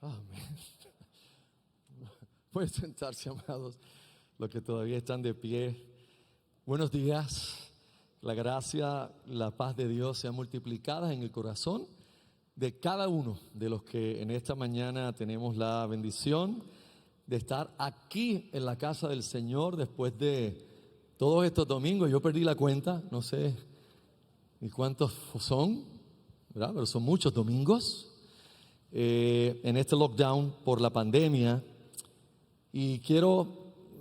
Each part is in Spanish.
Amén. Pueden sentarse, amados, los que todavía están de pie. Buenos días. La gracia, la paz de Dios sean multiplicadas en el corazón de cada uno de los que en esta mañana tenemos la bendición de estar aquí en la casa del Señor después de todos estos domingos. Yo perdí la cuenta, no sé ni cuántos son, ¿verdad? Pero son muchos domingos en este lockdown por la pandemia. Y quiero,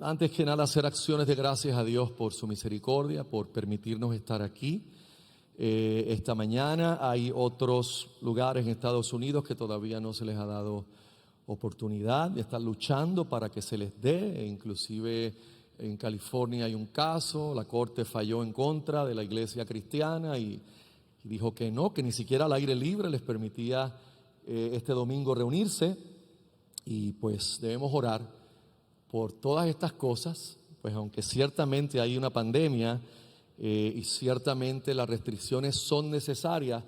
antes que nada, hacer acciones de gracias a Dios por su misericordia, por permitirnos estar aquí esta mañana. Hay otros lugares en Estados Unidos que todavía no se les ha dado oportunidad de estar luchando para que se les dé. Inclusive en California hay un caso, la corte falló en contra de la iglesia cristiana y dijo que no, que ni siquiera al aire libre les permitía este domingo reunirse. Y pues debemos orar por todas estas cosas, pues aunque ciertamente hay una pandemia y ciertamente las restricciones son necesarias,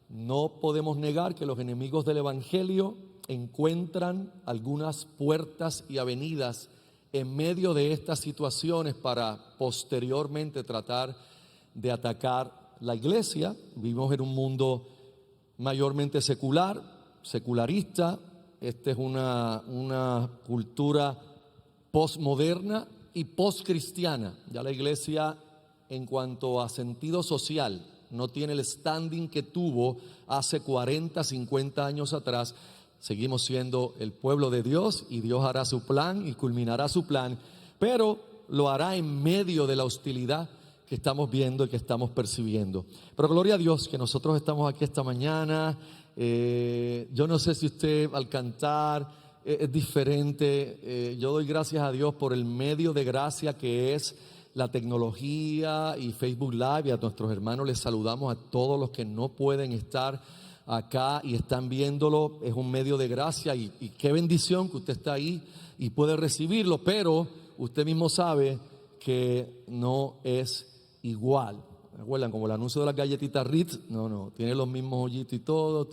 no podemos negar que los enemigos del evangelio encuentran algunas puertas y avenidas en medio de estas situaciones para posteriormente tratar de atacar la iglesia. Vivimos en un mundo mayormente secularista. Esta es una cultura postmoderna y postcristiana. Ya la iglesia, en cuanto a sentido social, no tiene el standing que tuvo hace 40, 50 años atrás. Seguimos siendo el pueblo de Dios y Dios hará su plan y culminará su plan, pero lo hará en medio de la hostilidad que estamos viendo y que estamos percibiendo. Pero gloria a Dios que nosotros estamos aquí esta mañana. Yo no sé si usted al cantar es diferente. Yo doy gracias a Dios por el medio de gracia que es la tecnología y Facebook Live. Y a nuestros hermanos les saludamos a todos los que no pueden estar acá y están viéndolo. Es un medio de gracia y qué bendición que usted está ahí y puede recibirlo, pero usted mismo sabe que no es igual. ¿Recuerdan? Como el anuncio de las galletitas Ritz, no, tiene los mismos hoyitos y todo,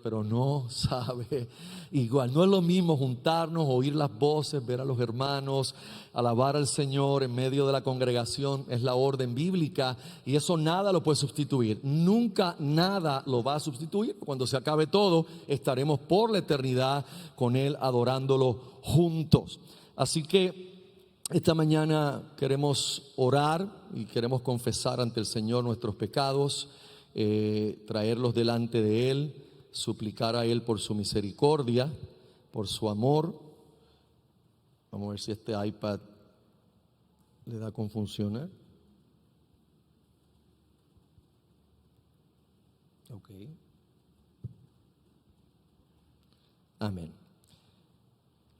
pero no sabe igual. No es lo mismo juntarnos, oír las voces, ver a los hermanos, alabar al Señor en medio de la congregación. Es la orden bíblica y eso nada lo puede sustituir. Nunca nada lo va a sustituir. Cuando se acabe todo, estaremos por la eternidad con Él adorándolo juntos. Así que esta mañana queremos orar y queremos confesar ante el Señor nuestros pecados, traerlos delante de Él, suplicar a Él por su misericordia, por su amor. Vamos a ver si este iPad le da con funcionar. Ok. Amén.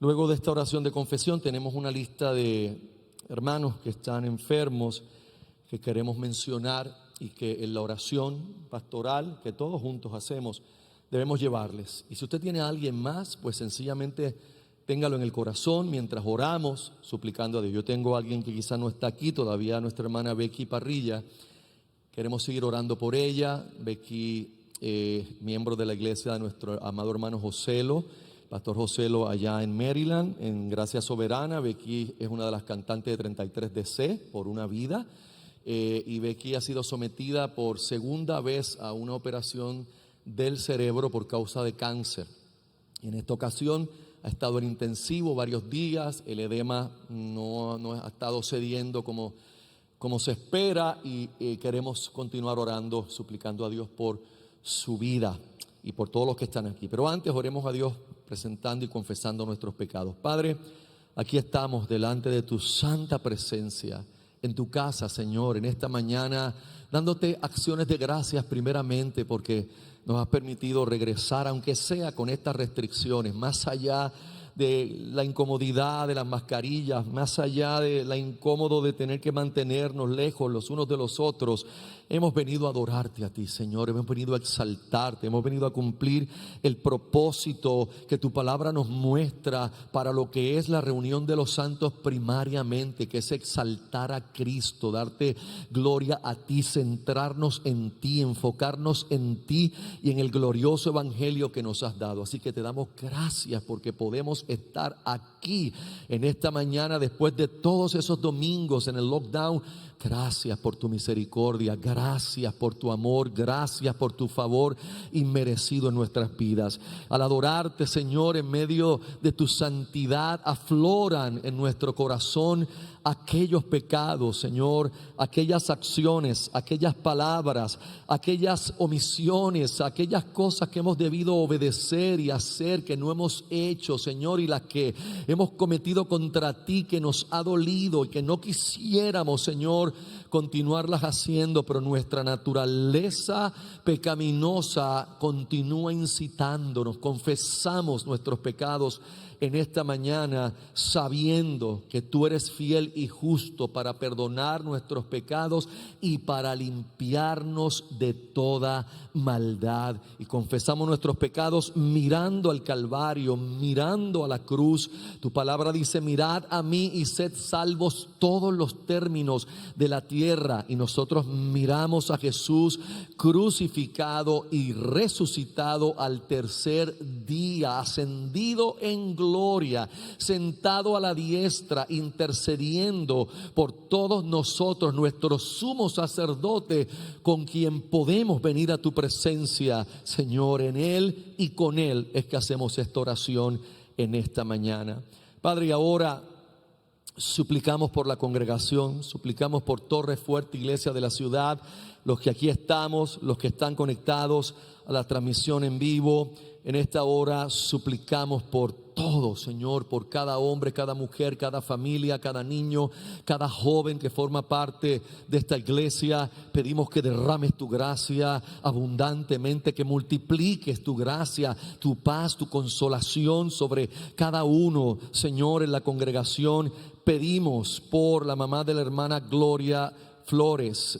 Luego de esta oración de confesión tenemos una lista de hermanos que están enfermos que queremos mencionar y que en la oración pastoral que todos juntos hacemos debemos llevarles. Y si usted tiene a alguien más, pues sencillamente téngalo en el corazón mientras oramos suplicando a Dios. Yo tengo a alguien que quizá no está aquí todavía, nuestra hermana Becky Parrilla. Queremos seguir orando por ella. Becky, miembro de la iglesia de nuestro amado hermano Joselo, Pastor Joselo allá en Maryland, en Gracia Soberana. Becky es una de las cantantes de 33DC, Por una Vida. Y Becky ha sido sometida por segunda vez a una operación del cerebro por causa de cáncer. Y en esta ocasión ha estado en intensivo varios días. El edema no ha estado cediendo como se espera y queremos continuar orando, suplicando a Dios por su vida y por todos los que están aquí. Pero antes oremos a Dios presentando y confesando nuestros pecados. Padre, aquí estamos delante de tu santa presencia, en tu casa, Señor, en esta mañana, dándote acciones de gracias primeramente porque nos has permitido regresar, aunque sea con estas restricciones, más allá de la incomodidad de las mascarillas, más allá de la incómodo de tener que mantenernos lejos los unos de los otros. Hemos venido a adorarte a ti, Señor. Hemos venido a exaltarte. Hemos venido a cumplir el propósito que tu palabra nos muestra para lo que es la reunión de los santos primariamente, que es exaltar a Cristo, darte gloria a ti, centrarnos en ti, enfocarnos en ti y en el glorioso evangelio que nos has dado. Así que te damos gracias porque podemos estar aquí en esta mañana después de todos esos domingos en el lockdown. Gracias por tu misericordia, gracias por tu amor, gracias por tu favor inmerecido en nuestras vidas. Al adorarte, Señor, en medio de tu santidad, afloran en nuestro corazón aquellos pecados, Señor, aquellas acciones, aquellas palabras, aquellas omisiones, aquellas cosas que hemos debido obedecer y hacer que no hemos hecho, Señor, y las que hemos cometido contra ti, que nos ha dolido y que no quisiéramos, Señor, continuarlas haciendo, pero nuestra naturaleza pecaminosa continúa incitándonos. Confesamos nuestros pecados en esta mañana, sabiendo que tú eres fiel y justo para perdonar nuestros pecados y para limpiarnos de toda maldad. Y confesamos nuestros pecados mirando al Calvario, mirando a la cruz. Tu palabra dice: mirad a mí y sed salvos todos los términos de la tierra. Y nosotros miramos a Jesús crucificado y resucitado al tercer día, ascendido en gloria, sentado a la diestra, intercediendo por todos nosotros, nuestro sumo sacerdote, con quien podemos venir a tu presencia, Señor. En Él y con Él es que hacemos esta oración en esta mañana. Padre, y ahora suplicamos por la congregación, suplicamos por Torre Fuerte, iglesia de la ciudad, los que aquí estamos, los que están conectados a la transmisión en vivo. En esta hora suplicamos por todos, Señor, por cada hombre, cada mujer, cada familia, cada niño, cada joven que forma parte de esta iglesia. Pedimos que derrames tu gracia abundantemente, que multipliques tu gracia, tu paz, tu consolación sobre cada uno, Señor, en la congregación. Pedimos por la mamá de la hermana Gloria Flores,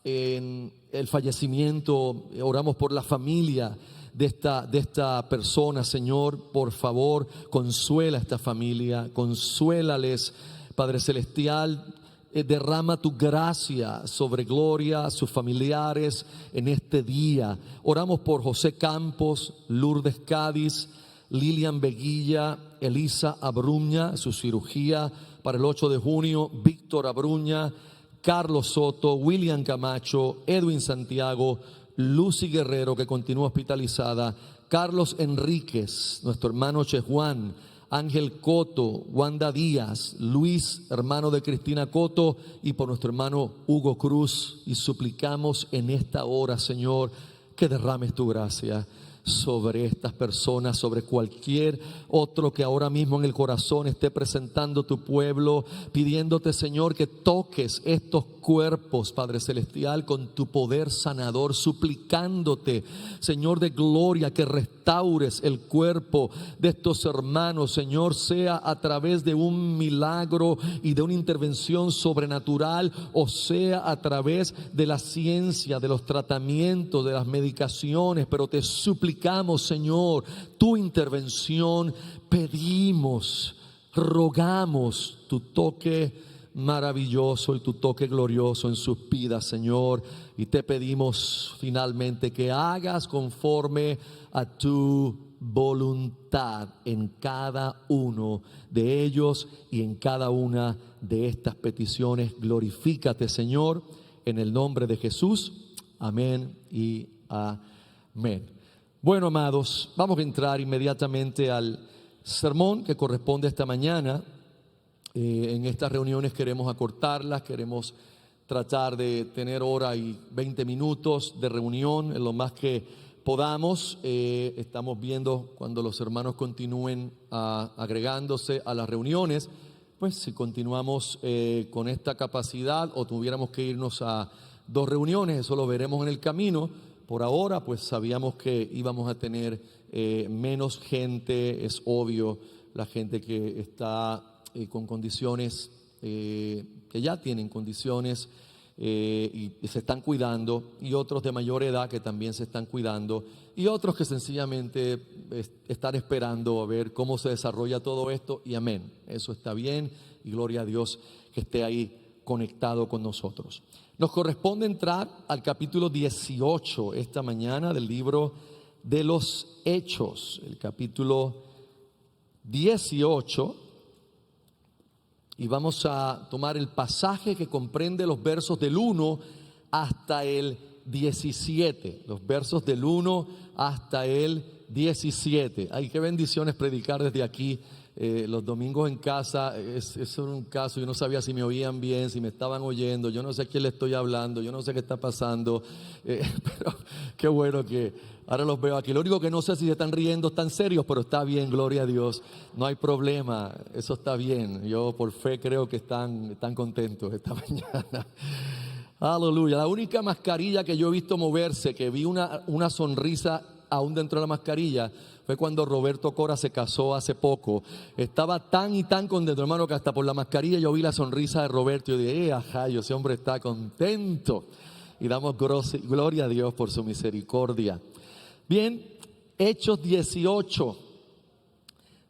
en el fallecimiento. Oramos por la familia de esta persona, Señor. Por favor, consuela a esta familia, consuélales, Padre Celestial. Derrama tu gracia sobre Gloria, sus familiares en este día. Oramos por José Campos, Lourdes Cádiz, Lilian Veguilla, Elisa Abruña, su cirugía para el 8 de junio, Víctor Abruña, Carlos Soto, William Camacho, Edwin Santiago, Lucy Guerrero, que continúa hospitalizada, Carlos Enríquez, nuestro hermano Chejuan, Ángel Coto, Wanda Díaz, Luis, hermano de Cristina Coto, y por nuestro hermano Hugo Cruz. Y suplicamos en esta hora, Señor, que derrames tu gracia sobre estas personas, sobre cualquier otro que ahora mismo en el corazón esté presentando tu pueblo, pidiéndote, Señor, que toques estos cuerpos, Padre Celestial, con tu poder sanador, suplicándote, Señor de gloria, que restaures el cuerpo de estos hermanos, Señor, sea a través de un milagro y de una intervención sobrenatural, o sea a través de la ciencia, de los tratamientos, de las medicaciones. Pero te suplicamos, Señor, tu intervención. Pedimos, rogamos tu toque maravilloso y tu toque glorioso en sus vidas, Señor. Y te pedimos finalmente que hagas conforme a tu voluntad en cada uno de ellos y en cada una de estas peticiones. Glorifícate, Señor, en el nombre de Jesús. Amén y amén. Bueno, amados, vamos a entrar inmediatamente al sermón que corresponde esta mañana. En estas reuniones queremos acortarlas, queremos tratar de tener hora y 20 minutos de reunión en lo más que podamos. Estamos viendo cuando los hermanos continúen agregándose a las reuniones, pues si continuamos con esta capacidad o tuviéramos que irnos a 2 reuniones, eso lo veremos en el camino. Por ahora, pues sabíamos que íbamos a tener menos gente, es obvio, la gente que está con condiciones, que ya tienen condiciones y se están cuidando, y otros de mayor edad que también se están cuidando, y otros que sencillamente están esperando a ver cómo se desarrolla todo esto, y amén, eso está bien, y gloria a Dios que esté ahí conectado con nosotros. Nos corresponde entrar al capítulo 18 esta mañana del libro de los Hechos, el capítulo 18, y vamos a tomar el pasaje que comprende los versos del 1 hasta el 17, los versos del 1 hasta el 17. Ay, qué bendiciones predicar desde aquí. Los domingos en casa es un caso. Yo no sabía si me oían bien, si me estaban oyendo. Yo no sé a quién le estoy hablando, yo no sé qué está pasando, pero qué bueno que ahora los veo aquí. Lo único que no sé si se están riendo, están serios, pero está bien, gloria a Dios, no hay problema, eso está bien. Yo por fe creo que están contentos esta mañana. Aleluya. La única mascarilla que yo he visto moverse, que vi una sonrisa aún dentro de la mascarilla, fue cuando Roberto Cora se casó hace poco. Estaba tan y tan contento, hermano, que hasta por la mascarilla yo vi la sonrisa de Roberto y dije, ajá, ese hombre está contento. Y damos gloria a Dios por su misericordia. Bien, Hechos 18,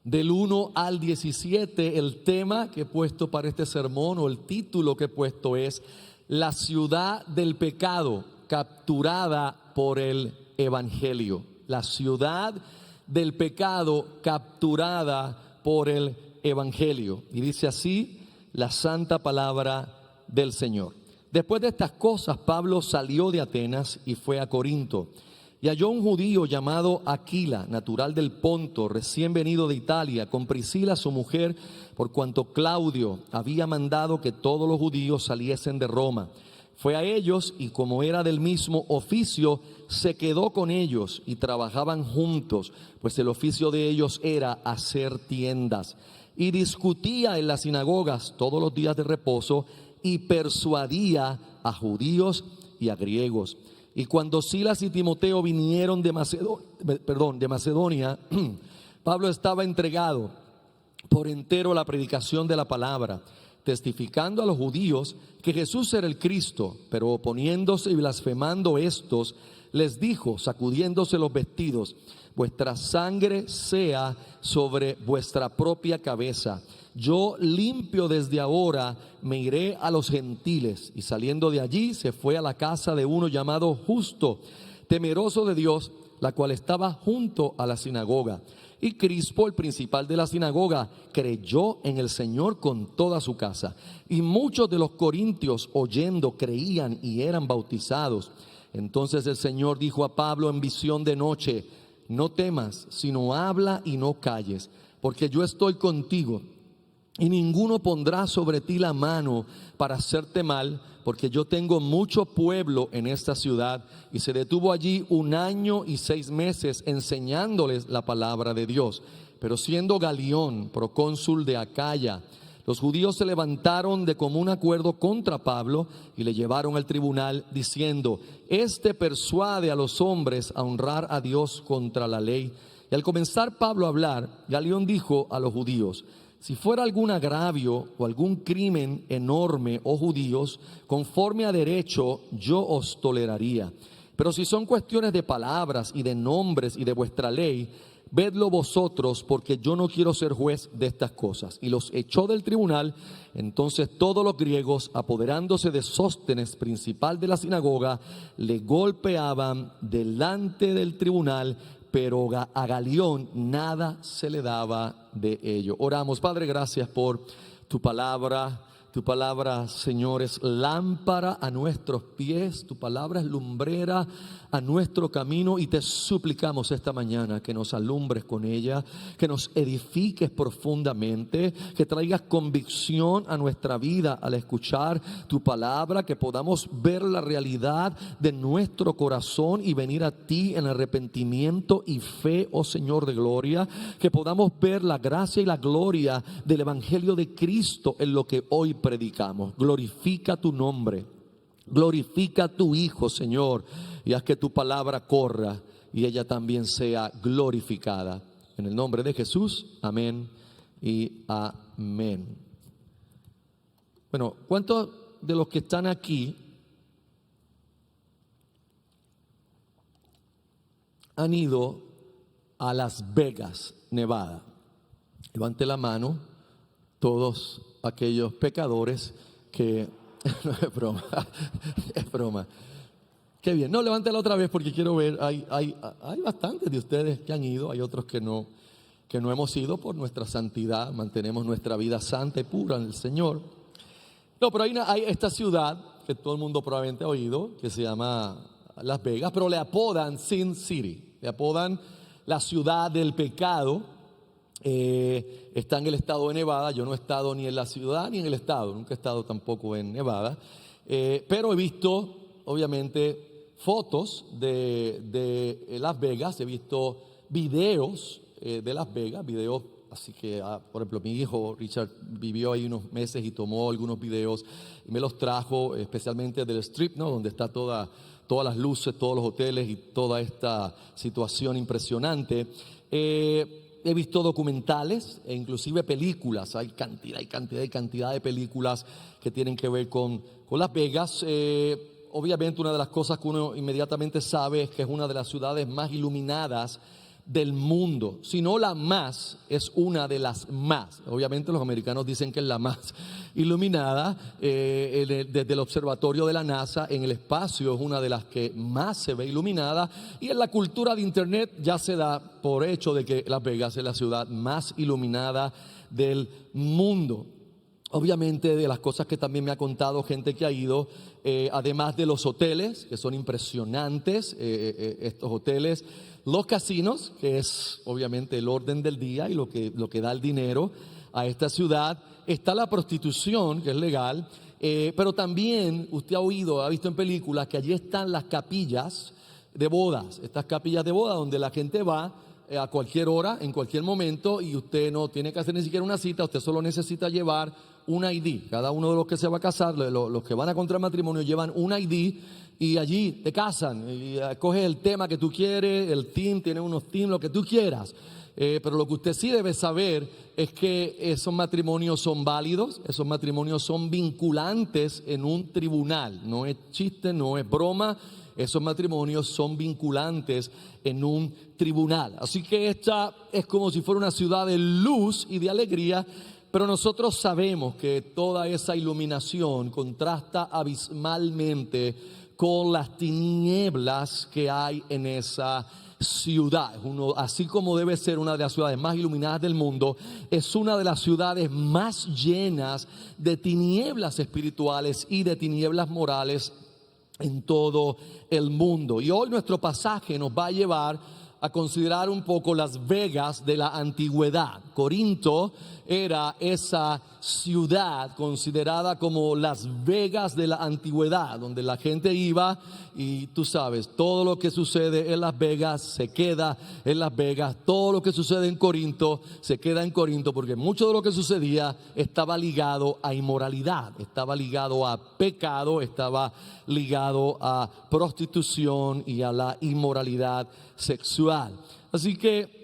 del 1 al 17, el tema que he puesto para este sermón, o el título que he puesto es: la ciudad del pecado capturada por el evangelio. La ciudad del pecado capturada por el evangelio. Y dice así la santa palabra del Señor. Después de estas cosas, Pablo salió de Atenas y fue a Corinto. Y halló un judío llamado Aquila, natural del Ponto, recién venido de Italia, con Priscila su mujer, por cuanto Claudio había mandado que todos los judíos saliesen de Roma. Fue a ellos, y como era del mismo oficio, se quedó con ellos y trabajaban juntos, pues el oficio de ellos era hacer tiendas. Y discutía en las sinagogas todos los días de reposo, y persuadía a judíos y a griegos. Y cuando Silas y Timoteo vinieron de Macedonia, Pablo estaba entregado por entero a la predicación de la palabra, testificando a los judíos que Jesús era el Cristo. Pero oponiéndose y blasfemando estos, les dijo, sacudiéndose los vestidos: vuestra sangre sea sobre vuestra propia cabeza. Yo limpio desde ahora me iré a los gentiles. Y saliendo de allí se fue a la casa de uno llamado Justo, temeroso de Dios, la cual estaba junto a la sinagoga. Y Crispo, el principal de la sinagoga, creyó en el Señor con toda su casa. Y muchos de los corintios, oyendo, creían y eran bautizados. Entonces el Señor dijo a Pablo en visión de noche: no temas, sino habla y no calles, porque yo estoy contigo, y ninguno pondrá sobre ti la mano para hacerte mal, porque yo tengo mucho pueblo en esta ciudad. Y se detuvo allí 1 año y 6 meses enseñándoles la palabra de Dios. Pero siendo Galión procónsul de Acaya, los judíos se levantaron de común acuerdo contra Pablo y le llevaron al tribunal, diciendo: este persuade a los hombres a honrar a Dios contra la ley. Y al comenzar Pablo a hablar, Galión dijo a los judíos: si fuera algún agravio o algún crimen enorme, oh judíos, conforme a derecho, yo os toleraría. Pero si son cuestiones de palabras y de nombres y de vuestra ley, vedlo vosotros, porque yo no quiero ser juez de estas cosas. Y los echó del tribunal. Entonces todos los griegos, apoderándose de Sóstenes, principal de la sinagoga, le golpeaban delante del tribunal, pero a Galión nada se le daba de ello. Oramos. Padre, gracias por tu palabra. Tu palabra, Señor, es lámpara a nuestros pies. Tu palabra es lumbrera a nuestro camino. Y te suplicamos esta mañana que nos alumbres con ella, que nos edifiques profundamente, que traigas convicción a nuestra vida al escuchar tu palabra, que podamos ver la realidad de nuestro corazón y venir a ti en arrepentimiento y fe, oh Señor de gloria, que podamos ver la gracia y la gloria del Evangelio de Cristo en lo que hoy predicamos. Glorifica tu nombre, glorifica a tu Hijo, Señor, y haz que tu palabra corra y ella también sea glorificada. En el nombre de Jesús, amén y amén. Bueno, ¿cuántos de los que están aquí han ido a Las Vegas, Nevada? Levante la mano todos aquellos pecadores que... No, es broma, es broma. Qué bien. No, levántala otra vez porque quiero ver. Hay bastantes de ustedes que han ido, hay otros que no hemos ido por nuestra santidad. Mantenemos nuestra vida santa y pura en el Señor. No, pero hay esta ciudad que todo el mundo probablemente ha oído, que se llama Las Vegas, pero le apodan Sin City, le apodan la ciudad del pecado. Está en el estado de Nevada. Yo no he estado ni en la ciudad ni en el estado, nunca he estado tampoco en Nevada, pero he visto obviamente fotos de Las Vegas, he visto videos de Las Vegas, videos. Así que, por ejemplo, mi hijo Richard vivió ahí unos meses y tomó algunos videos y me los trajo, especialmente del Strip, ¿no? Donde está todas las luces, todos los hoteles y toda esta situación impresionante. He visto documentales e inclusive películas. Hay cantidad de películas que tienen que ver con Las Vegas. Obviamente una de las cosas que uno inmediatamente sabe es que es una de las ciudades más iluminadas del mundo. Si no la más, es una de las más. Obviamente los americanos dicen que es la más iluminada. Desde el observatorio de la NASA en el espacio es una de las que más se ve iluminada. Y en la cultura de internet ya se da por hecho de que Las Vegas es la ciudad más iluminada del mundo. Obviamente de las cosas que también me ha contado gente que ha ido, además de los hoteles, que son impresionantes, estos hoteles, los casinos, que es obviamente el orden del día y lo que da el dinero a esta ciudad. Está la prostitución, que es legal, pero también usted ha visto en películas que allí están las capillas de bodas, estas capillas de boda donde la gente va a cualquier hora, en cualquier momento, y usted no tiene que hacer ni siquiera una cita, usted solo necesita llevar un ID. Cada uno de los que se va a casar, los que van a contraer matrimonio, llevan un ID y allí te casan y coges el tema que tú quieres, el team, tiene unos teams, lo que tú quieras. Pero lo que usted sí debe saber es que esos matrimonios son válidos, esos matrimonios son vinculantes en un tribunal. No es chiste, no es broma. Esos matrimonios son vinculantes en un tribunal. Así que esta es como si fuera una ciudad de luz y de alegría, pero nosotros sabemos que toda esa iluminación contrasta abismalmente con las tinieblas que hay en esa ciudad. Así como debe ser una de las ciudades más iluminadas del mundo, es una de las ciudades más llenas de tinieblas espirituales y de tinieblas morales en todo el mundo. Y hoy nuestro pasaje nos va a llevar a considerar un poco Las Vegas de la antigüedad. Corinto era esa ciudad considerada como Las Vegas de la antigüedad, donde la gente iba y tú sabes, todo lo que sucede en Las Vegas se queda en Las Vegas, todo lo que sucede en Corinto se queda en Corinto, porque mucho de lo que sucedía estaba ligado a inmoralidad, estaba ligado a pecado, estaba ligado a prostitución y a la inmoralidad sexual. Así que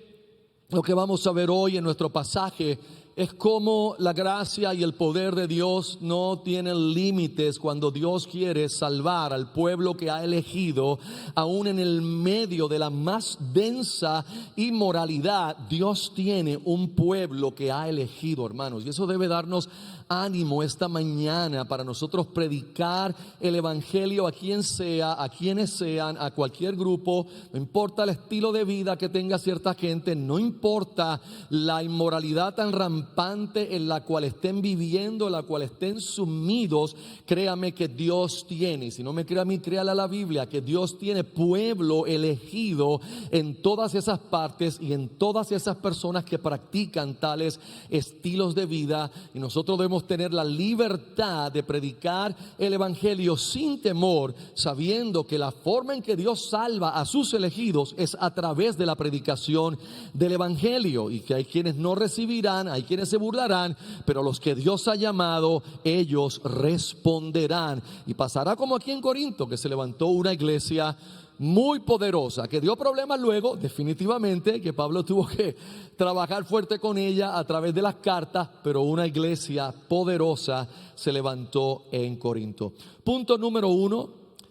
lo que vamos a ver hoy en nuestro pasaje es cómo la gracia y el poder de Dios no tienen límites cuando Dios quiere salvar al pueblo que ha elegido. Aún en el medio de la más densa inmoralidad, Dios tiene un pueblo que ha elegido, hermanos. Y eso debe darnos ánimo esta mañana para nosotros predicar el evangelio a quien sea, a quienes sean, a cualquier grupo. No importa el estilo de vida que tenga cierta gente, no importa la inmoralidad tan rampante en la cual estén viviendo, en la cual estén sumidos. Créame que Dios tiene, y si no me cree a mí, créale a la Biblia, que Dios tiene pueblo elegido en todas esas partes y en todas esas personas que practican tales estilos de vida. Y nosotros debemos tener la libertad de predicar el evangelio sin temor, sabiendo que la forma en que Dios salva a sus elegidos es a través de la predicación del evangelio, y que hay quienes no recibirán, hay quienes se burlarán, pero los que Dios ha llamado, ellos responderán. Y pasará como aquí en Corinto, que se levantó una iglesia muy poderosa, que dio problemas luego, definitivamente, que Pablo tuvo que trabajar fuerte con ella a través de las cartas, pero una iglesia poderosa se levantó en Corinto. Punto número 1,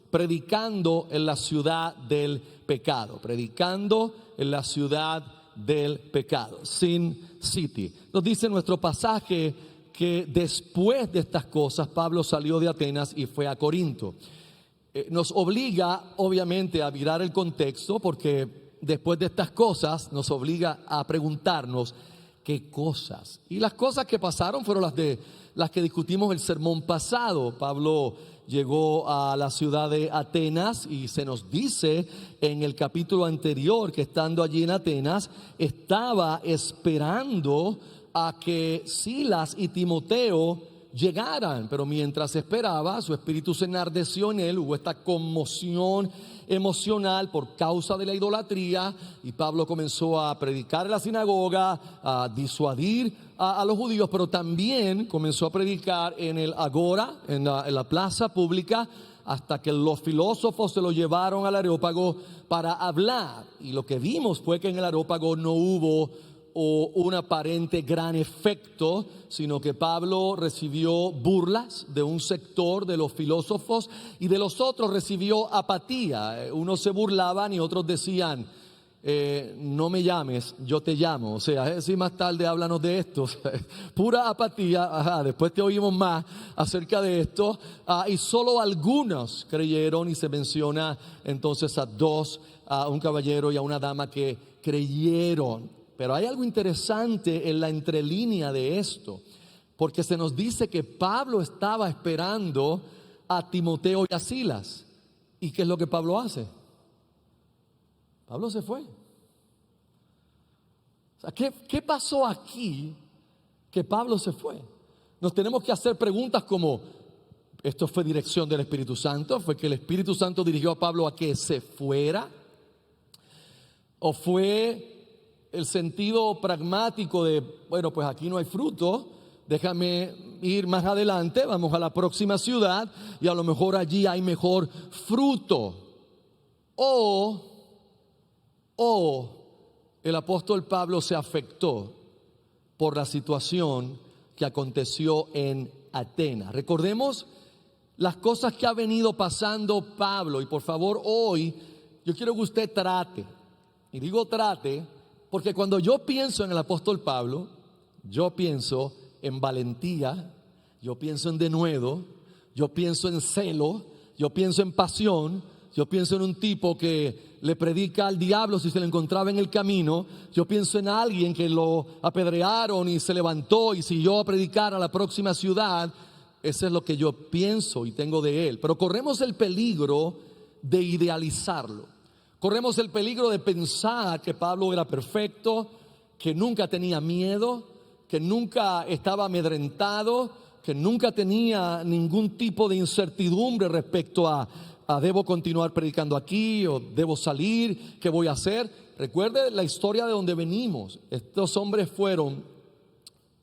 predicando en la ciudad del pecado, predicando en la ciudad del pecado, Sin City. Nos dice nuestro pasaje que después de estas cosas Pablo salió de Atenas y fue a Corinto. Nos obliga obviamente a mirar el contexto, porque después de estas cosas nos obliga a preguntarnos qué cosas. Y las cosas que pasaron fueron las que discutimos el sermón pasado. Pablo llegó a la ciudad de Atenas y se nos dice en el capítulo anterior que estando allí en Atenas estaba esperando a que Silas y Timoteo llegaran, pero mientras esperaba, su espíritu se enardeció en él, hubo esta conmoción emocional por causa de la idolatría, y Pablo comenzó a predicar en la sinagoga, a disuadir a los judíos, pero también comenzó a predicar en el agora, en la plaza pública, hasta que los filósofos se lo llevaron al Areópago para hablar. Y lo que vimos fue que en el Areópago no hubo un aparente gran efecto, sino que Pablo recibió burlas de un sector de los filósofos y de los otros recibió apatía. Unos se burlaban y otros decían, no me llames, yo te llamo. O sea, si más tarde háblanos de esto. Pura apatía. Después te oímos más acerca de esto. Y solo algunos creyeron, y se menciona entonces a un caballero y a una dama que creyeron. Pero hay algo interesante en la entrelínea de esto, porque se nos dice que Pablo estaba esperando a Timoteo y a Silas. ¿Y qué es lo que Pablo hace? Pablo se fue. O sea, ¿qué pasó aquí que Pablo se fue? Nos tenemos que hacer preguntas como, ¿esto fue dirección del Espíritu Santo? ¿Fue que el Espíritu Santo dirigió a Pablo a que se fuera? ¿O fue el sentido pragmático de, bueno, pues aquí no hay fruto, déjame ir más adelante, vamos a la próxima ciudad y a lo mejor allí hay mejor fruto? O el apóstol Pablo se afectó por la situación que aconteció en Atenas. Recordemos las cosas que ha venido pasando Pablo, y por favor hoy yo quiero que usted trate, y digo trate, porque cuando yo pienso en el apóstol Pablo, yo pienso en valentía, yo pienso en denuedo, yo pienso en celo, yo pienso en pasión, yo pienso en un tipo que le predica al diablo si se le encontraba en el camino, yo pienso en alguien que lo apedrearon y se levantó y siguió a predicar a la próxima ciudad. Eso es lo que yo pienso y tengo de él. Pero corremos el peligro de idealizarlo. Corremos el peligro de pensar que Pablo era perfecto, que nunca tenía miedo, que nunca estaba amedrentado, que nunca tenía ningún tipo de incertidumbre respecto a debo continuar predicando aquí o debo salir, ¿qué voy a hacer? Recuerde la historia de donde venimos. Estos hombres fueron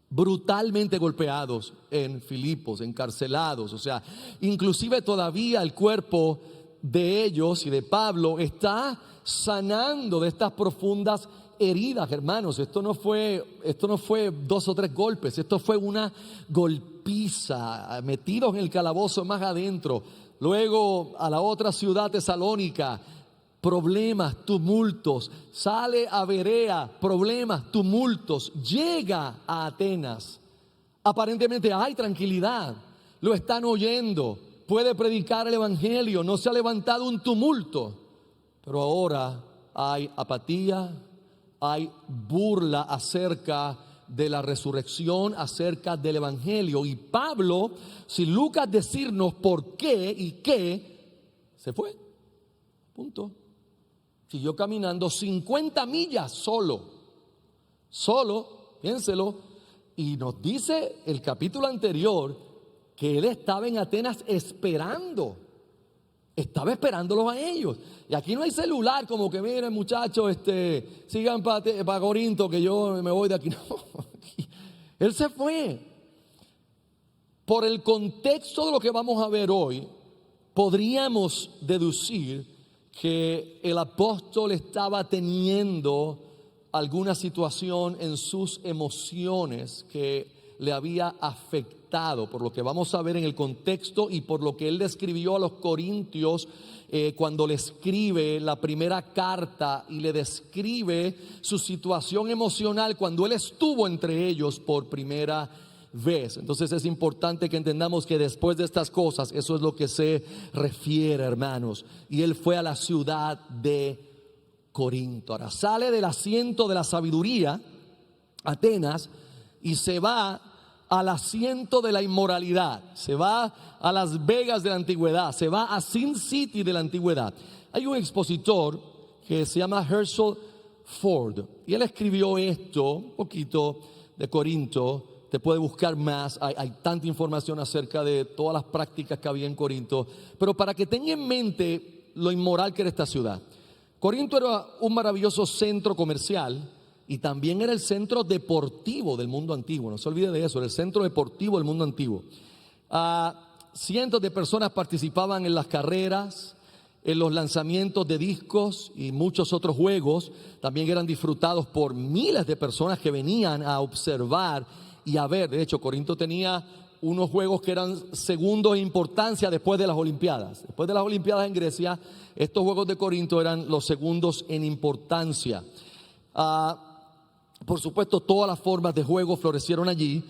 brutalmente golpeados en Filipos, encarcelados. O sea, inclusive todavía el cuerpo de ellos y de Pablo está sanando de estas profundas heridas, hermanos. Esto no fue 2 o 3 golpes, esto fue una golpiza, metidos en el calabozo más adentro. Luego a la otra ciudad, Tesalónica, problemas, tumultos. Sale a Berea, problemas, tumultos. Llega a Atenas, aparentemente hay tranquilidad, lo están oyendo, puede predicar el evangelio, no se ha levantado un tumulto. Pero ahora hay apatía, hay burla acerca de la resurrección, acerca del evangelio. Y Pablo, sin Lucas decirnos por qué y qué, se fue. Punto. Siguió caminando 50 millas solo, piénselo. Y nos dice el capítulo anterior que él estaba en Atenas estaba esperándolos a ellos. Y aquí no hay celular como que miren muchachos, sigan para Corinto que yo me voy de aquí. No, él se fue. Por el contexto de lo que vamos a ver hoy, podríamos deducir que el apóstol estaba teniendo alguna situación en sus emociones que le había afectado, por lo que vamos a ver en el contexto y por lo que él describió a los corintios cuando le escribe la primera carta y le describe su situación emocional cuando él estuvo entre ellos por primera vez. Entonces es importante que entendamos que después de estas cosas, eso es lo que se refiere, hermanos. Y él fue a la ciudad de Corinto. Ahora sale del asiento de la sabiduría, Atenas, y se va al asiento de la inmoralidad, se va a Las Vegas de la antigüedad, se va a Sin City de la antigüedad. Hay un expositor que se llama Herschel Ford y él escribió esto, un poquito de Corinto. Te puede buscar más, hay tanta información acerca de todas las prácticas que había en Corinto, pero para que tenga en mente lo inmoral que era esta ciudad. Corinto era un maravilloso centro comercial y también era el centro deportivo del mundo antiguo. No se olvide de eso, era el centro deportivo del mundo antiguo. Cientos de personas participaban en las carreras, en los lanzamientos de discos y muchos otros juegos. También eran disfrutados por miles de personas que venían a observar y a ver. De hecho, Corinto tenía unos juegos que eran segundos en importancia después de las Olimpiadas. Después de las Olimpiadas en Grecia, estos juegos de Corinto eran los segundos en importancia. Por supuesto, todas las formas de juego florecieron allí.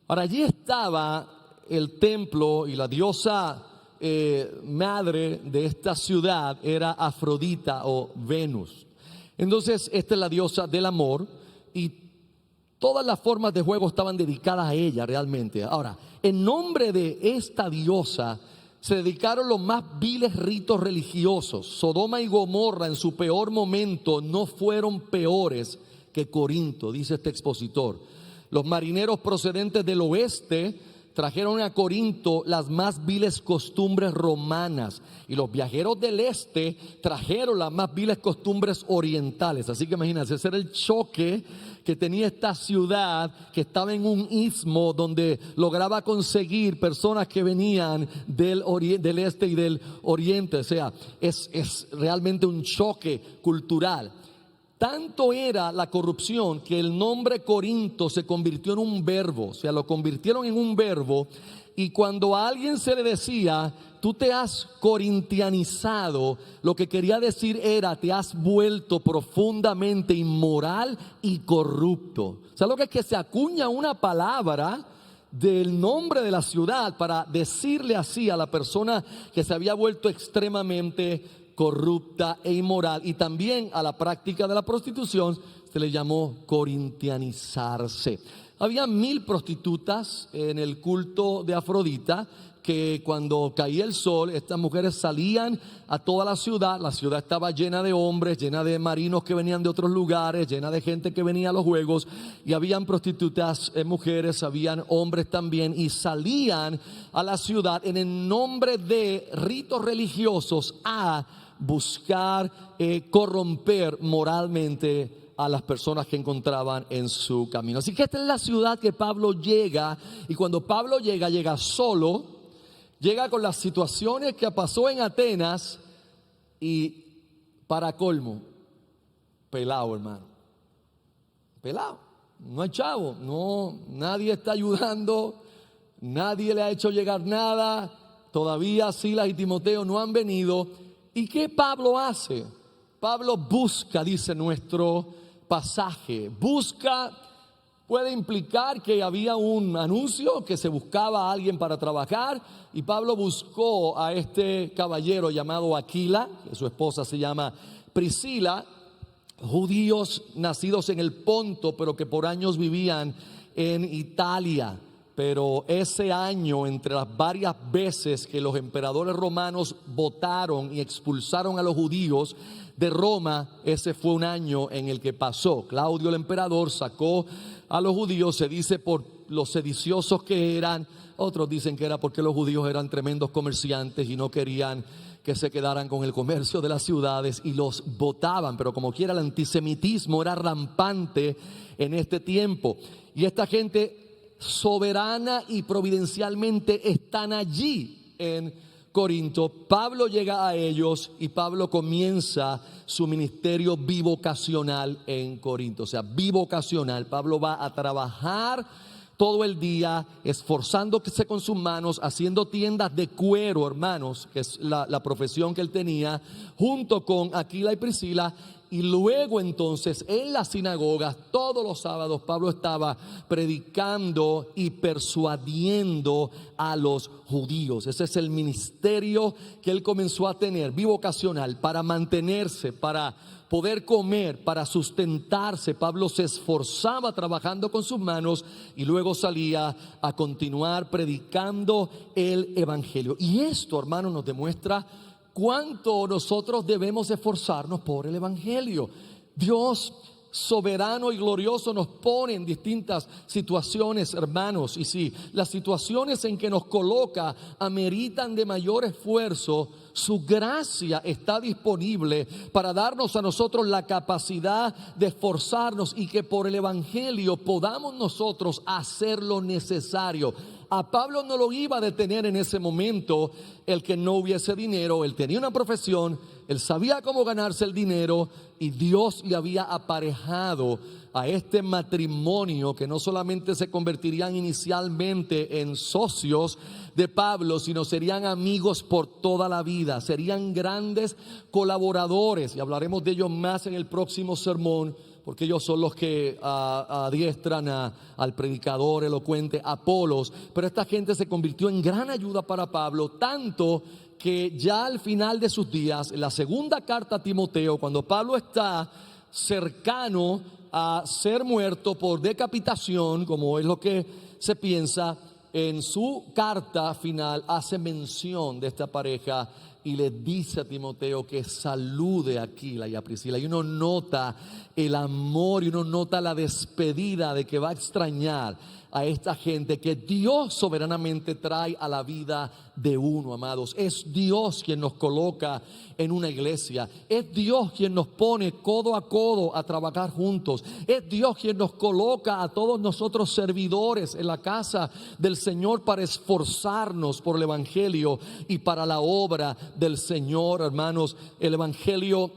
Ahora, allí estaba el templo y la diosa madre de esta ciudad era Afrodita o Venus. Entonces, esta es la diosa del amor y todas las formas de juego estaban dedicadas a ella realmente. Ahora, en nombre de esta diosa se dedicaron los más viles ritos religiosos. Sodoma y Gomorra en su peor momento no fueron peores que Corinto, dice este expositor. Los marineros procedentes del oeste trajeron a Corinto las más viles costumbres romanas y los viajeros del este trajeron las más viles costumbres orientales. Así que imagínense, ese era el choque que tenía esta ciudad que estaba en un istmo donde lograba conseguir personas que venían del este y del oriente. O sea, es realmente un choque cultural. Tanto era la corrupción que el nombre Corinto se convirtió en un verbo, o sea, lo convirtieron en un verbo. Y cuando a alguien se le decía, tú te has corintianizado, lo que quería decir era, te has vuelto profundamente inmoral y corrupto. O sea, lo que es que se acuña una palabra del nombre de la ciudad para decirle así a la persona que se había vuelto extremadamente corrupta e inmoral, y también a la práctica de la prostitución se le llamó corintianizarse. Había 1000 prostitutas en el culto de Afrodita, que cuando caía el sol, estas mujeres salían a toda la ciudad estaba llena de hombres, llena de marinos que venían de otros lugares, llena de gente que venía a los juegos, y habían prostitutas, mujeres, habían hombres también, y salían a la ciudad en el nombre de ritos religiosos a buscar corromper moralmente a las personas que encontraban en su camino. Así que esta es la ciudad que Pablo llega, y cuando Pablo llega solo, llega con las situaciones que pasó en Atenas y para colmo, pelado, hermano, pelado, no hay chavo, no, nadie está ayudando, nadie le ha hecho llegar nada, todavía Silas y Timoteo no han venido. ¿Y qué Pablo hace? Pablo busca, dice nuestro pasaje. Busca puede implicar que había un anuncio, que se buscaba a alguien para trabajar, y Pablo buscó a este caballero llamado Aquila, que su esposa se llama Priscila, judíos nacidos en el Ponto, pero que por años vivían en Italia. Pero ese año, entre las varias veces que los emperadores romanos votaron y expulsaron a los judíos de Roma, ese fue un año en el que pasó. Claudio el emperador sacó a los judíos, se dice por los sediciosos que eran. Otros dicen que era porque los judíos eran tremendos comerciantes y no querían que se quedaran con el comercio de las ciudades y los votaban. Pero como quiera, el antisemitismo era rampante en este tiempo. Y esta gente soberana y providencialmente están allí en Corinto. Pablo llega a ellos y Pablo comienza su ministerio bivocacional en Corinto. O sea, bivocacional. Pablo va a trabajar todo el día, esforzándose con sus manos, haciendo tiendas de cuero, hermanos, que es la profesión que él tenía, junto con Aquila y Priscila. Y luego entonces en las sinagogas todos los sábados Pablo estaba predicando y persuadiendo a los judíos. Ese es el ministerio que él comenzó a tener, bivocacional, para mantenerse, para poder comer, para sustentarse. Pablo se esforzaba trabajando con sus manos y luego salía a continuar predicando el evangelio. Y esto, hermano, nos demuestra cuánto nosotros debemos esforzarnos por el evangelio. Dios soberano y glorioso nos pone en distintas situaciones, hermanos, y si las situaciones en que nos coloca ameritan de mayor esfuerzo, su gracia está disponible para darnos a nosotros la capacidad de esforzarnos y que por el evangelio podamos nosotros hacer lo necesario. A Pablo no lo iba a detener en ese momento el que no hubiese dinero. Él tenía una profesión, él sabía cómo ganarse el dinero y Dios le había aparejado a este matrimonio que no solamente se convertirían inicialmente en socios de Pablo, sino serían amigos por toda la vida, serían grandes colaboradores, y hablaremos de ellos más en el próximo sermón, porque ellos son los que adiestran al predicador elocuente Apolos. Pero esta gente se convirtió en gran ayuda para Pablo, tanto que ya al final de sus días, en la segunda carta a Timoteo, cuando Pablo está cercano a ser muerto por decapitación, como es lo que se piensa, en su carta final hace mención de esta pareja y le dice a Timoteo que salude a Aquila y a Priscila. Y uno nota el amor y uno nota la despedida de que va a extrañar a esta gente que Dios soberanamente trae a la vida de uno, amados. Es Dios quien nos coloca en una iglesia, es Dios quien nos pone codo a codo a trabajar juntos, es Dios quien nos coloca a todos nosotros servidores en la casa del Señor para esforzarnos por el evangelio y para la obra del Señor, hermanos. El evangelio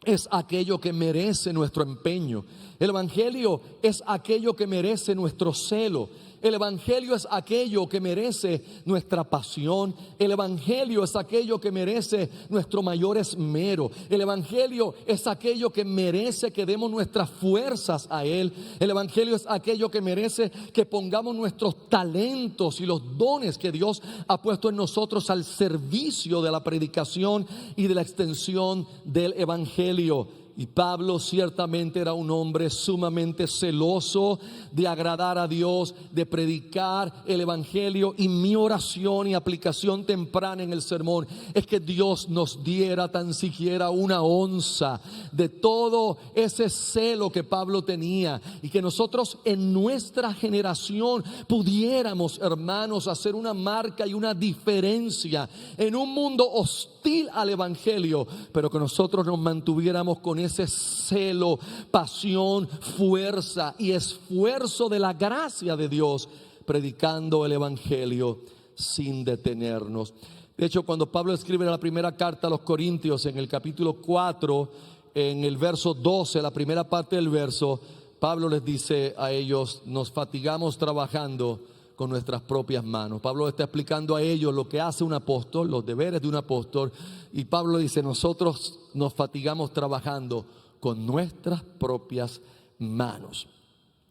es aquello que merece nuestro empeño. El evangelio es aquello que merece nuestro celo. El evangelio es aquello que merece nuestra pasión. El evangelio es aquello que merece nuestro mayor esmero. El evangelio es aquello que merece que demos nuestras fuerzas a él. El evangelio es aquello que merece que pongamos nuestros talentos y los dones que Dios ha puesto en nosotros al servicio de la predicación y de la extensión del evangelio. Y Pablo ciertamente era un hombre sumamente celoso de agradar a Dios, de predicar el evangelio. Y mi oración y aplicación temprana en el sermón es que Dios nos diera tan siquiera una onza de todo ese celo que Pablo tenía, y que nosotros en nuestra generación pudiéramos, hermanos, hacer una marca y una diferencia en un mundo hostil al evangelio, pero que nosotros nos mantuviéramos con ese celo, pasión, fuerza y esfuerzo de la gracia de Dios, predicando el evangelio sin detenernos. De hecho, cuando Pablo escribe la primera carta a los Corintios, en el capítulo 4, en el verso 12, la primera parte del verso, Pablo les dice a ellos: nos fatigamos trabajando con nuestras propias manos. Pablo está explicando a ellos lo que hace un apóstol, los deberes de un apóstol, y Pablo dice: nosotros nos fatigamos trabajando con nuestras propias manos.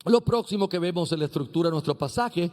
Lo próximo que vemos en la estructura de nuestro pasaje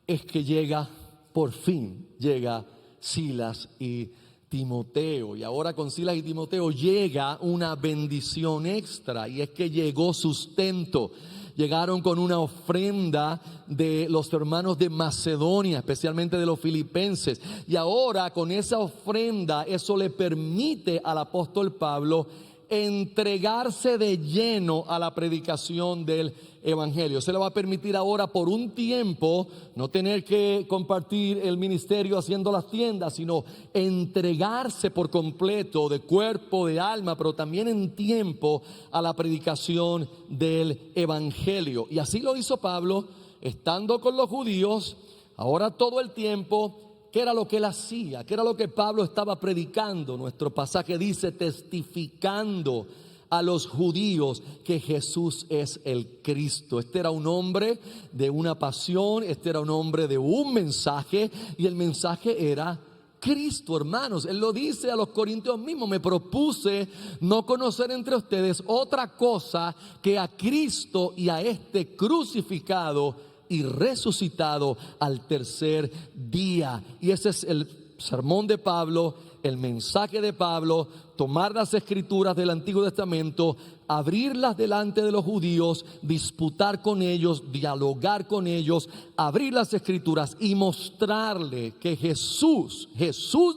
es que por fin llega Silas y Timoteo, y ahora con Silas y Timoteo llega una bendición extra, y es que llegó sustento. Llegaron con una ofrenda de los hermanos de Macedonia, especialmente de los filipenses, y ahora con esa ofrenda eso le permite al apóstol Pablo entregarse de lleno a la predicación del evangelio. Se le va a permitir ahora por un tiempo no tener que compartir el ministerio haciendo las tiendas, sino entregarse por completo de cuerpo, de alma, pero también en tiempo a la predicación del evangelio. Y así lo hizo Pablo, estando con los judíos, ahora todo el tiempo. ¿Qué era lo que él hacía? ¿Qué era lo que Pablo estaba predicando? Nuestro pasaje dice: testificando a los judíos que Jesús es el Cristo. Este era un hombre de una pasión, este era un hombre de un mensaje, y el mensaje era Cristo, hermanos. Él lo dice a los corintios mismos: me propuse no conocer entre ustedes otra cosa que a Cristo y a este crucificado y resucitado al tercer día. Y ese es el sermón de Pablo, el mensaje de Pablo: tomar las escrituras del Antiguo Testamento, abrirlas delante de los judíos, disputar con ellos, dialogar con ellos, abrir las escrituras y mostrarle que Jesús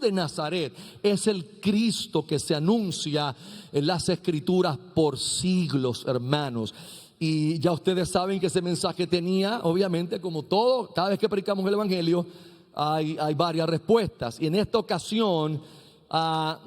de Nazaret es el Cristo que se anuncia en las escrituras por siglos, hermanos. Y ya ustedes saben que ese mensaje tenía, obviamente, como todo, cada vez que predicamos el evangelio, hay varias respuestas. Y en esta ocasión,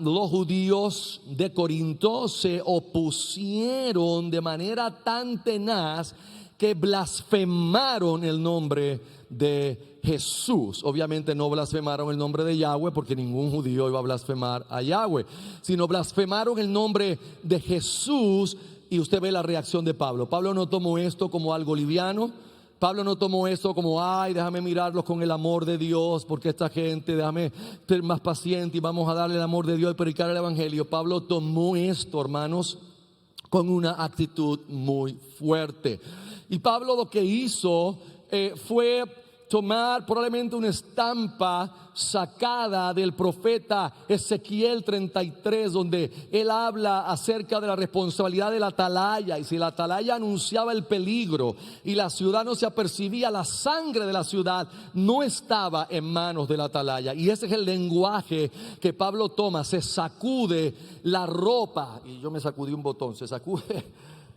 los judíos de Corinto se opusieron de manera tan tenaz que blasfemaron el nombre de Jesús. Obviamente no blasfemaron el nombre de Yahweh, porque ningún judío iba a blasfemar a Yahweh, sino blasfemaron el nombre de Jesús. Y usted ve la reacción de Pablo. Pablo no tomó esto como algo liviano. Pablo no tomó esto como: ay, déjame mirarlos con el amor de Dios, porque esta gente, déjame ser más paciente y vamos a darle el amor de Dios y predicar el evangelio. Pablo tomó esto, hermanos, con una actitud muy fuerte. Y Pablo lo que hizo fue tomar probablemente una estampa sacada del profeta Ezequiel 33, donde él habla acerca de la responsabilidad de la atalaya, y si la atalaya anunciaba el peligro y la ciudad no se apercibía, la sangre de la ciudad no estaba en manos de la atalaya. Y ese es el lenguaje que Pablo toma: se sacude la ropa, y yo me sacudí un botón, se sacude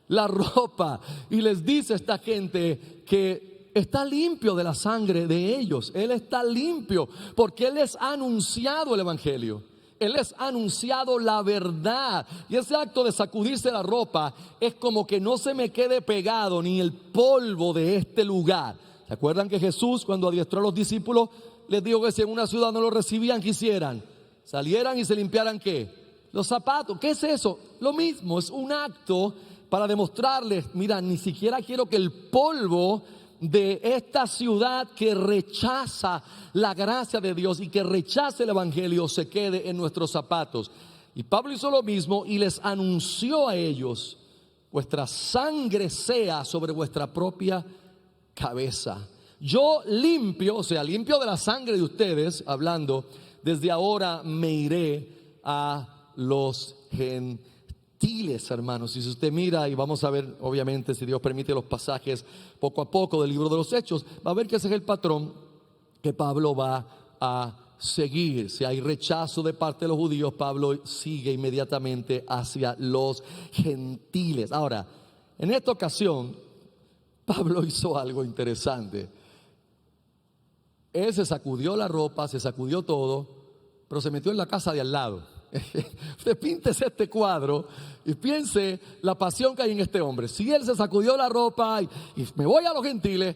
la ropa y les dice a esta gente que está limpio de la sangre de ellos. Él está limpio porque Él les ha anunciado el evangelio. Él les ha anunciado la verdad. Y ese acto de sacudirse la ropa es como que no se me quede pegado ni el polvo de este lugar. ¿Se acuerdan que Jesús, cuando adiestró a los discípulos, les dijo que si en una ciudad no lo recibían, ¿qué hicieran? Salieran y se limpiaran ¿qué? Los zapatos. ¿Qué es eso? Lo mismo, es un acto para demostrarles: mira, ni siquiera quiero que el polvo de esta ciudad que rechaza la gracia de Dios y que rechaza el evangelio se quede en nuestros zapatos. Y Pablo hizo lo mismo y les anunció a ellos: vuestra sangre sea sobre vuestra propia cabeza. Yo limpio, o sea, limpio de la sangre de ustedes, hablando, desde ahora me iré a los gentiles, hermanos. Y si usted mira, y vamos a ver, obviamente, si Dios permite, los pasajes poco a poco del libro de los Hechos, va a ver que ese es el patrón que Pablo va a seguir. Si hay rechazo de parte de los judíos, Pablo sigue inmediatamente hacia los gentiles. Ahora, en esta ocasión, Pablo hizo algo interesante. Él se sacudió la ropa, se sacudió todo, pero se metió en la casa de al lado. Usted píntese este cuadro y piense la pasión que hay en este hombre. Si él se sacudió la ropa y me voy a los gentiles,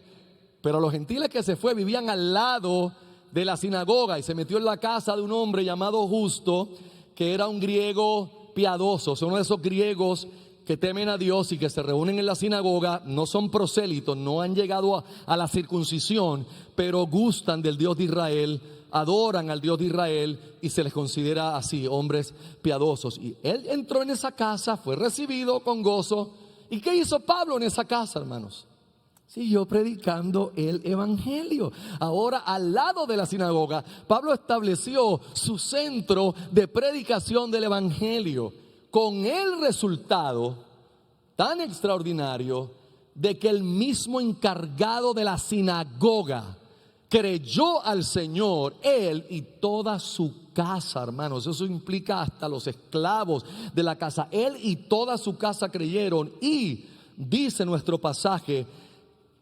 pero los gentiles que se fue vivían al lado de la sinagoga, y se metió en la casa de un hombre llamado Justo, que era un griego piadoso. Son uno de esos griegos que temen a Dios y que se reúnen en la sinagoga. No son prosélitos, no han llegado a la circuncisión, pero gustan del Dios de Israel, adoran al Dios de Israel y se les considera así, hombres piadosos. Y él entró en esa casa, fue recibido con gozo. ¿Y qué hizo Pablo en esa casa, hermanos? Siguió predicando el evangelio. Ahora, al lado de la sinagoga, Pablo estableció su centro de predicación del evangelio, con el resultado tan extraordinario de que el mismo encargado de la sinagoga creyó al Señor, él y toda su casa, hermanos. Eso implica hasta los esclavos de la casa. Él y toda su casa creyeron. Y dice nuestro pasaje: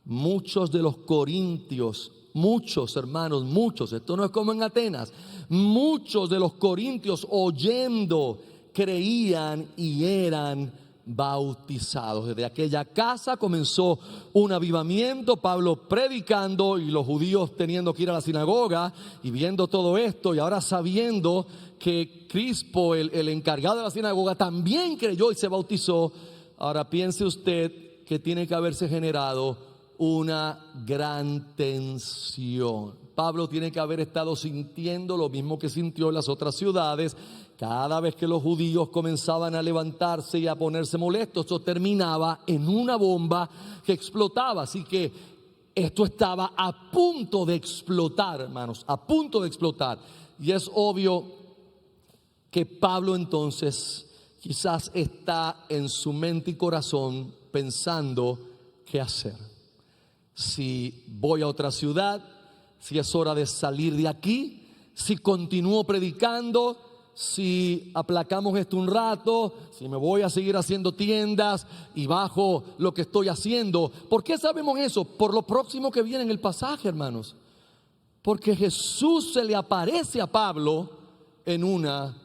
muchos de los corintios, muchos, hermanos, muchos, esto no es como en Atenas, muchos de los corintios oyendo creían y eran bautizados. Desde aquella casa comenzó un avivamiento, Pablo predicando y los judíos teniendo que ir a la sinagoga y viendo todo esto, y ahora sabiendo que Crispo, el encargado de la sinagoga, también creyó y se bautizó. Ahora piense usted que tiene que haberse generado una gran tensión. Pablo tiene que haber estado sintiendo lo mismo que sintió en las otras ciudades. Cada vez que los judíos comenzaban a levantarse y a ponerse molestos, esto terminaba en una bomba que explotaba. Así que esto estaba a punto de explotar, hermanos, a punto de explotar. Y es obvio que Pablo entonces quizás está en su mente y corazón pensando qué hacer. Si voy a otra ciudad, si es hora de salir de aquí, si continúo predicando, si aplacamos esto un rato, si me voy a seguir haciendo tiendas y bajo lo que estoy haciendo. ¿Por qué sabemos eso? Por lo próximo que viene en el pasaje, hermanos. Porque Jesús se le aparece a Pablo en una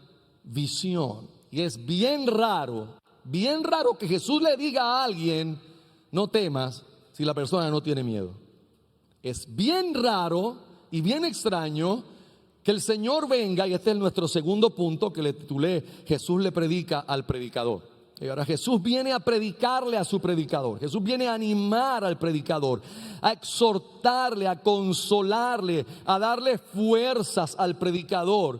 visión. Y es bien raro que Jesús le diga a alguien, no temas, si la persona no tiene miedo. Es bien raro y bien extraño que el Señor venga, y este es nuestro segundo punto que le titulé, Jesús le predica al predicador. Y ahora Jesús viene a predicarle a su predicador. Jesús viene a animar al predicador, a exhortarle, a consolarle, a darle fuerzas al predicador.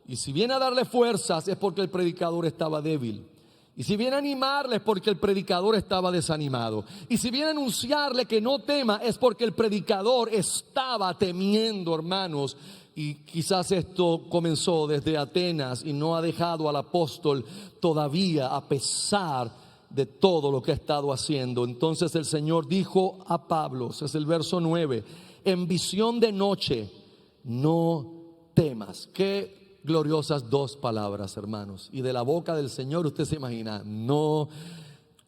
Y si viene a darle fuerzas es porque el predicador estaba débil. Y si viene a animarle es porque el predicador estaba desanimado. Y si viene a anunciarle que no tema es porque el predicador estaba temiendo, hermanos. Y quizás esto comenzó desde Atenas y no ha dejado al apóstol todavía, a pesar de todo lo que ha estado haciendo. Entonces el Señor dijo a Pablo, ese es el verso 9, en visión de noche, no temas. Qué gloriosas dos palabras, hermanos. Y de la boca del Señor usted se imagina, no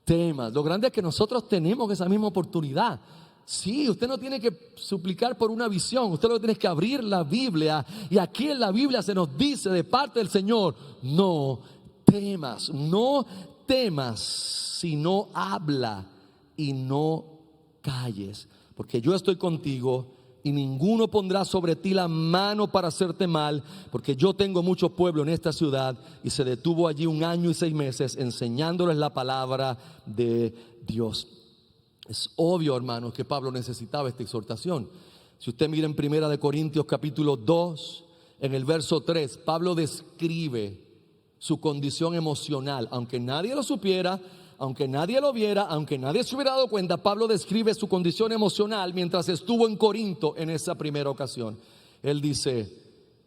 temas. Lo grande es que nosotros tenemos esa misma oportunidad. Sí, usted no tiene que suplicar por una visión, usted lo tiene que abrir la Biblia, y aquí en la Biblia se nos dice de parte del Señor, no temas, no temas, sino habla y no calles, porque yo estoy contigo y ninguno pondrá sobre ti la mano para hacerte mal, porque yo tengo mucho pueblo en esta ciudad. Y se detuvo allí 1 año y 6 meses enseñándoles la palabra de Dios. Es obvio, hermanos, que Pablo necesitaba esta exhortación. Si usted mira en 1 Corintios capítulo 2, en el verso 3, Pablo describe su condición emocional. Aunque nadie lo supiera, aunque nadie lo viera, aunque nadie se hubiera dado cuenta, Pablo describe su condición emocional mientras estuvo en Corinto en esa primera ocasión. Él dice,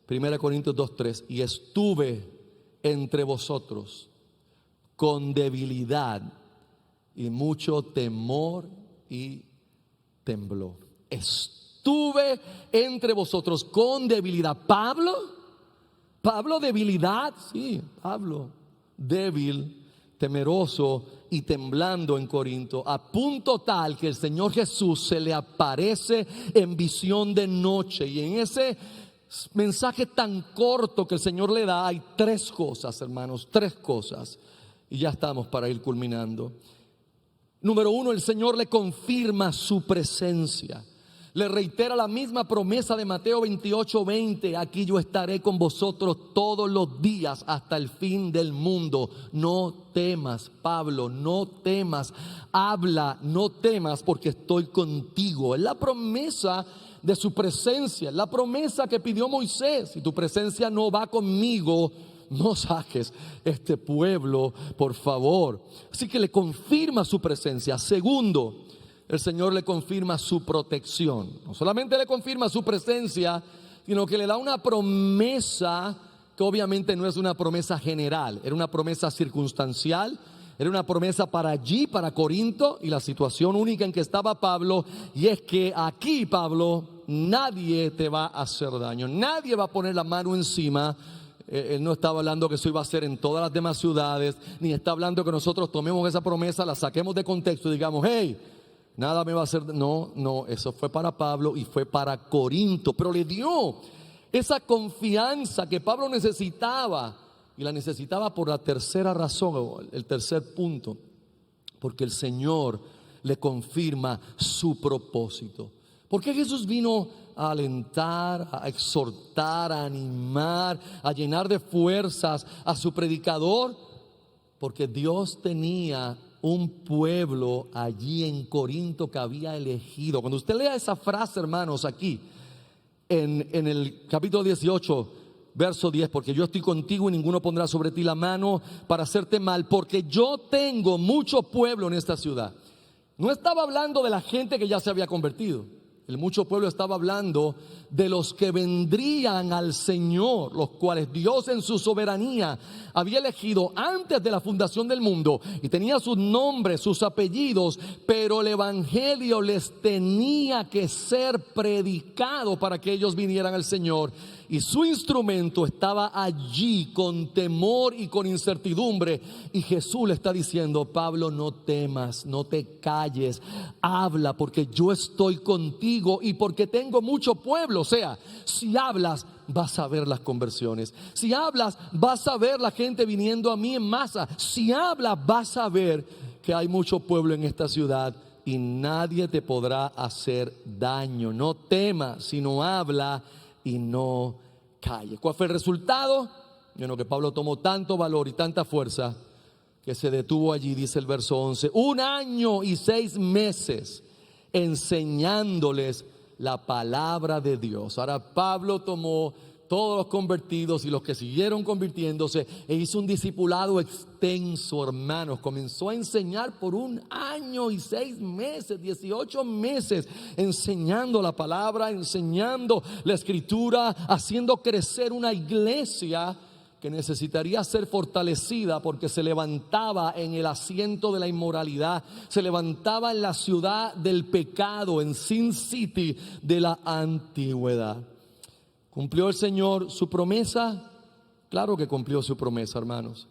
1 Corintios 2:3, y estuve entre vosotros con debilidad y mucho temor y temblor. Estuve entre vosotros con debilidad. Pablo debilidad, sí, Pablo débil, temeroso y temblando en Corinto, a punto tal que el Señor Jesús se le aparece en visión de noche. Y en ese mensaje tan corto que el Señor le da hay 3 cosas, hermanos, 3 cosas, y ya estamos para ir culminando. Número 1, el Señor le confirma su presencia. Le reitera la misma promesa de Mateo 28:20. Aquí yo estaré con vosotros todos los días hasta el fin del mundo. No temas, Pablo, no temas. Habla, no temas, porque estoy contigo. Es la promesa de su presencia, es la promesa que pidió Moisés. Si tu presencia no va conmigo, no saques este pueblo, por favor. Así que le confirma su presencia. Segundo, el Señor le confirma su protección. No solamente le confirma su presencia, sino que le da una promesa que obviamente no es una promesa general, era una promesa circunstancial, era una promesa para allí, para Corinto, y la situación única en que estaba Pablo, y es que aquí, Pablo, nadie te va a hacer daño, nadie va a poner la mano encima. Él no estaba hablando que eso iba a ser en todas las demás ciudades, ni está hablando que nosotros tomemos esa promesa, la saquemos de contexto y digamos, hey, nada me va a hacer. No, eso fue para Pablo y fue para Corinto, pero le dio esa confianza que Pablo necesitaba y la necesitaba por la tercera razón, o el tercer punto, porque el Señor le confirma su propósito. ¿Por qué Jesús vino a alentar, a exhortar, a animar, a llenar de fuerzas a su predicador? Porque Dios tenía un pueblo allí en Corinto que había elegido. Cuando usted lea esa frase, hermanos, aquí en el capítulo 18, verso 10, porque yo estoy contigo y ninguno pondrá sobre ti la mano para hacerte mal, porque yo tengo mucho pueblo en esta ciudad. No estaba hablando de la gente que ya se había convertido. El mucho pueblo estaba hablando de los que vendrían al Señor, los cuales Dios en su soberanía había elegido antes de la fundación del mundo, y tenía sus nombres, sus apellidos, pero el evangelio les tenía que ser predicado para que ellos vinieran al Señor. Y su instrumento estaba allí con temor y con incertidumbre. Y Jesús le está diciendo: Pablo, no temas, no te calles, habla, porque yo estoy contigo y porque tengo mucho pueblo. O sea, si hablas, vas a ver las conversiones. Si hablas, vas a ver la gente viniendo a mí en masa. Si hablas, vas a ver que hay mucho pueblo en esta ciudad y nadie te podrá hacer daño. No temas, sino habla y no calle. ¿Cuál fue el resultado? Bueno, que Pablo tomó tanto valor y tanta fuerza que se detuvo allí, dice el verso 11, 1 año y 6 meses enseñándoles la palabra de Dios. Ahora Pablo tomó todos los convertidos y los que siguieron convirtiéndose e hizo un discipulado extenso, hermanos. Comenzó a enseñar por 1 año y 6 meses, 18 meses, enseñando la palabra, enseñando la escritura, haciendo crecer una iglesia que necesitaría ser fortalecida porque se levantaba en el asiento de la inmoralidad, se levantaba en la ciudad del pecado, en Sin City de la antigüedad. ¿Cumplió el Señor su promesa? Claro que cumplió su promesa, hermanos.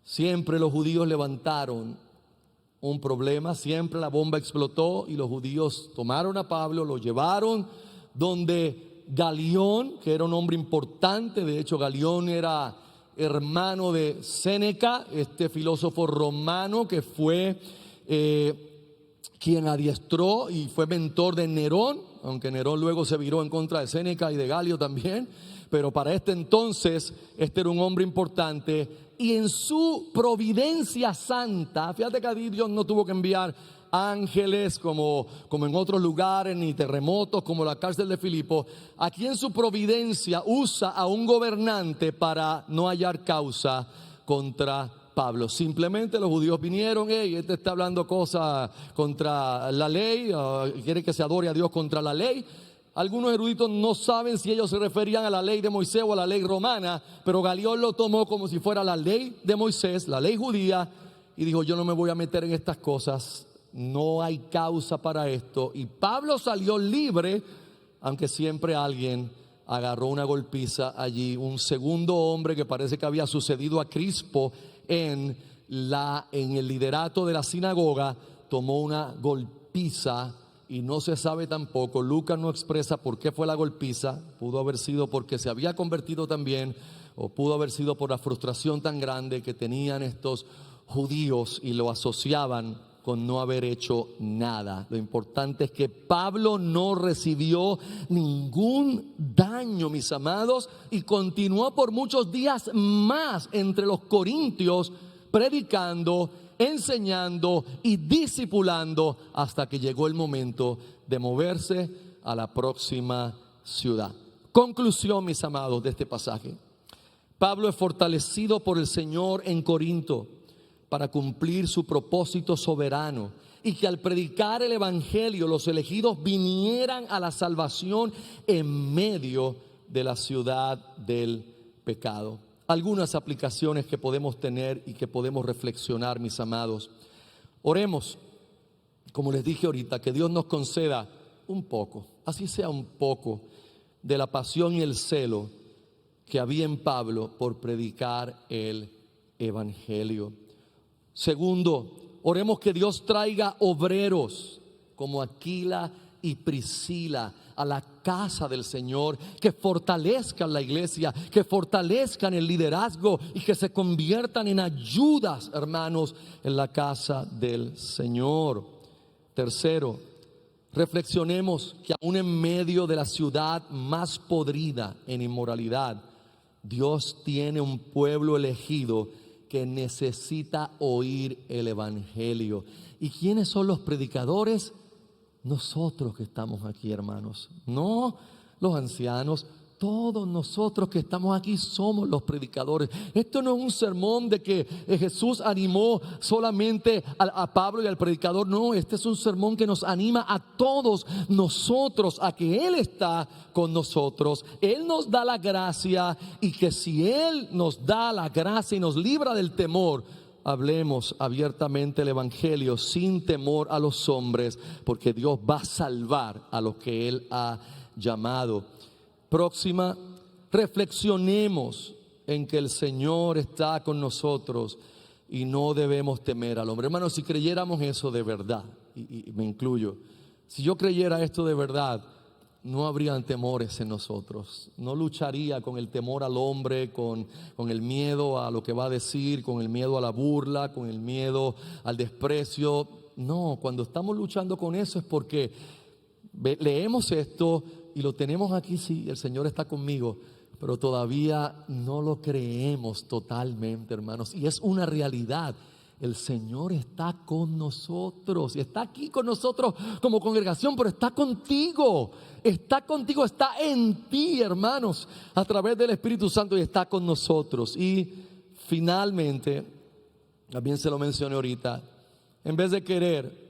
Siempre los judíos levantaron un problema, siempre la bomba explotó y los judíos tomaron a Pablo, lo llevaron donde Galión, que era un hombre importante. De hecho, Galión era hermano de Séneca, este filósofo romano que fue quien adiestró y fue mentor de Nerón, aunque Nerón luego se viró en contra de Séneca y de Galio también. Pero para este entonces, este era un hombre importante. Y en su providencia santa, fíjate que ahí Dios no tuvo que enviar ángeles como en otros lugares, ni terremotos como la cárcel de Filipo. Aquí en su providencia usa a un gobernante para no hallar causa contra Pablo. Simplemente los judíos vinieron: este está hablando cosas contra la ley, quiere que se adore a Dios contra la ley. Algunos eruditos no saben si ellos se referían a la ley de Moisés o a la ley romana, pero Galión lo tomó como si fuera la ley de Moisés, la ley judía, y dijo: yo no me voy a meter en estas cosas, no hay causa para esto. Y Pablo salió libre, aunque siempre alguien agarró una golpiza allí. Un segundo hombre que parece que había sucedido a Crispo en el liderato de la sinagoga, tomó una golpiza. Y no se sabe tampoco, Lucas no expresa por qué fue la golpiza. Pudo haber sido porque se había convertido también, o pudo haber sido por la frustración tan grande que tenían estos judíos y lo asociaban con no haber hecho nada. Lo importante es que Pablo no recibió ningún daño, mis amados, y continuó por muchos días más entre los corintios predicando, enseñando y discipulando, hasta que llegó el momento de moverse a la próxima ciudad. Conclusión, mis amados, de este pasaje: Pablo es fortalecido por el Señor en Corinto para cumplir su propósito soberano, y que al predicar el evangelio los elegidos vinieran a la salvación en medio de la ciudad del pecado. Algunas aplicaciones que podemos tener y que podemos reflexionar, mis amados. Oremos, como les dije ahorita, que Dios nos conceda un poco, así sea un poco, de la pasión y el celo que había en Pablo por predicar el evangelio. Segundo, oremos que Dios traiga obreros como Aquila y Priscila a la casa del Señor, que fortalezcan la iglesia, que fortalezcan el liderazgo y que se conviertan en ayudas, hermanos, en la casa del Señor. Tercero, reflexionemos que aún en medio de la ciudad más podrida en inmoralidad, Dios tiene un pueblo elegido que necesita oír el evangelio. ¿Y quiénes son los predicadores? Nosotros que estamos aquí, hermanos, no los ancianos. Todos nosotros que estamos aquí somos los predicadores. Esto no es un sermón de que Jesús animó solamente a Pablo y al predicador. No, este es un sermón que nos anima a todos nosotros, a que Él está con nosotros. Él nos da la gracia, y que si Él nos da la gracia y nos libra del temor, hablemos abiertamente el evangelio sin temor a los hombres, porque Dios va a salvar a los que Él ha llamado. Próxima, reflexionemos en que el Señor está con nosotros y no debemos temer al hombre. Hermanos, si creyéramos eso de verdad, y me incluyo, si yo creyera esto de verdad, no habrían temores en nosotros. No lucharía con el temor al hombre, con el miedo a lo que va a decir, con el miedo a la burla, con el miedo al desprecio. No, cuando estamos luchando con eso es porque leemos esto y lo tenemos aquí, sí, el Señor está conmigo, pero todavía no lo creemos totalmente, hermanos. Y es una realidad. El Señor está con nosotros y está aquí con nosotros como congregación, pero está contigo, está en ti, hermanos, a través del Espíritu Santo, y está con nosotros. Y finalmente, también se lo mencioné ahorita, en vez de querer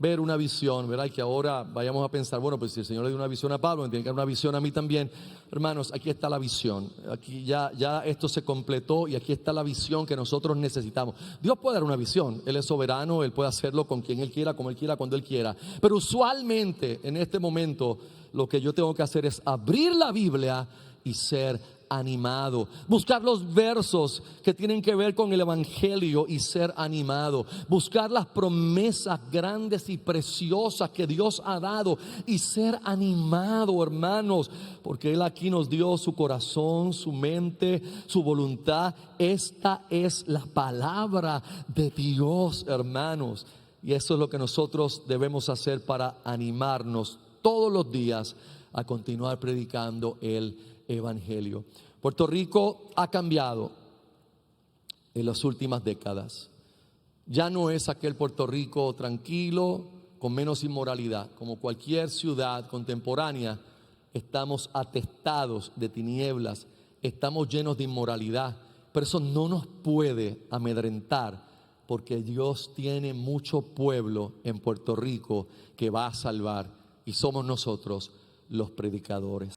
ver una visión, ¿verdad? Y que ahora vayamos a pensar, bueno, pues si el Señor le dio una visión a Pablo, me tiene que dar una visión a mí también. Hermanos, aquí está la visión. Aquí ya esto se completó, y aquí está la visión que nosotros necesitamos. Dios puede dar una visión, Él es soberano, Él puede hacerlo con quien Él quiera, como Él quiera, cuando Él quiera. Pero usualmente en este momento lo que yo tengo que hacer es abrir la Biblia y ser animado, buscar los versos que tienen que ver con el evangelio y ser animado, buscar las promesas grandes y preciosas que Dios ha dado y ser animado, hermanos, porque Él aquí nos dio su corazón, su mente, su voluntad. Esta es la palabra de Dios, hermanos, y eso es lo que nosotros debemos hacer para animarnos todos los días a continuar predicando el evangelio. Puerto Rico ha cambiado en las últimas décadas. Ya no es aquel Puerto Rico tranquilo, con menos inmoralidad. Como cualquier ciudad contemporánea, estamos atestados de tinieblas, estamos llenos de inmoralidad, pero eso no nos puede amedrentar, porque Dios tiene mucho pueblo en Puerto Rico que va a salvar, y somos nosotros los predicadores.